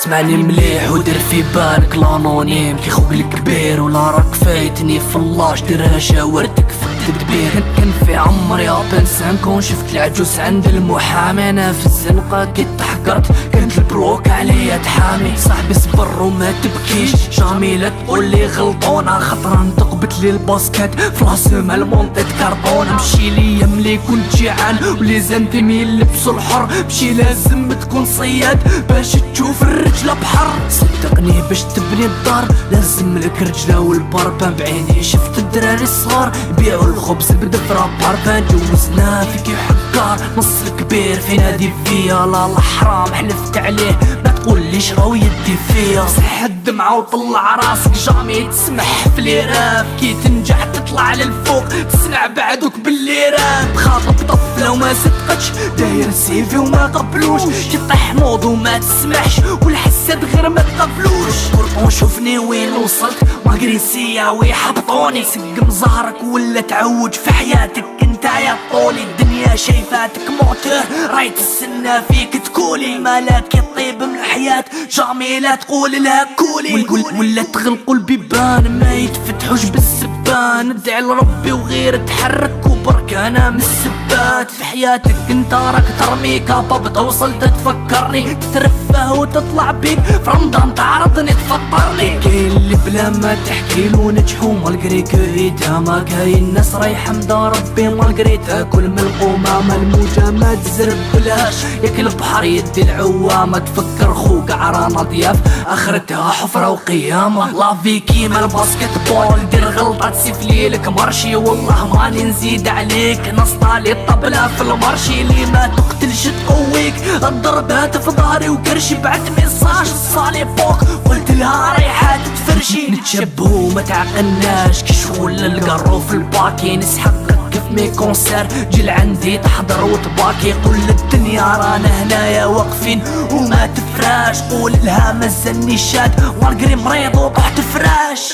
اسمعني مليح ودير في بالك لانونيم كي خوك الكبير ولا راك فايتني في اللاش ديرها شاورتك في التدبير. كان في عمري ابن سانكون شفت العجوز عند المحامي انا في الزنقه كي تحقرت كانت البروك عليا تحامي. صاحبي صبر وما تبكيش جامي لا تقول لي غلطونه خطره انتقبت لي الباسكت في راسهم المونطيت كربونه. مشي ليا ملي كنت جيعان ولي زانتيمي يلبسوا الحر مشي لازم تكون صياد باش تشوف الرجله بحر. صدقني باش تبني الدار لازم لك رجله والباربان بعيني شفت الدراري الصغار يبيعوا الخبز بدفرة باربان. جوزنا فيك حكار نص الكبير في نادي فيا لا الحرام حلفت عليه ما تقوليش راهو يدي فيا. صح الدمعة وطلع راسك جامي تسمح في ليراب كي تنجح تطلع للفوق تسمع بعدك باللي راب. خاطب طفلة وما صدقتش داير سيفي وما قبلوش كي طيح موض وما تسمحش والحساد غير ما تقبلوش. قرطون شوفني وين وصلت ماغريسيا ويحبطوني سقم ظهرك ولا تعوج في حياتك انت يا طولي. الدنيا شايفاتك موتور راي تستنى فيك تكولي مالك يطيب من الحياة جامي لا تقول لها كولي. ولا تغلقوا البيبان ما يتفتحوش بالسبان ادعي لربي وغير تحرك وبرك انا من السبات. في حياتك انت راك ترمي كابا بتوصل تتفكرني تترفه وتطلع بيك في رمضان تعرضني تفطرني. كاين اللي بلا ما تحكي له نجحو مالغري كريتا ما كاين ناس رايحه مدار ربي مالغري تاكل من القمامه الموجه ما تزربلهاش ياك البحر يدي العوامه تفكر خوك عرانا ضياف اخرتها حفره وقيامه. لافي كيما الباسكت بول دير غلطه تسيف ليلك مرشي والله ماني نزيد عليك نصطالي الطبله في المرشي اللي ما تقتلش تقويك الضربات في ظهري وكرشي بعت ميساج صالي فوق قلت لها رايحه تفرشي. نتشبهو ما تعقلناش كي شغل القرو في الباكي نسحقك كيف مي كونسير جي لعندي تحضر وتباكي قول الدنيا رانا هنايا واقفين وما تفراش قول لها مازالني شاد والقري مريض وطحت فراش.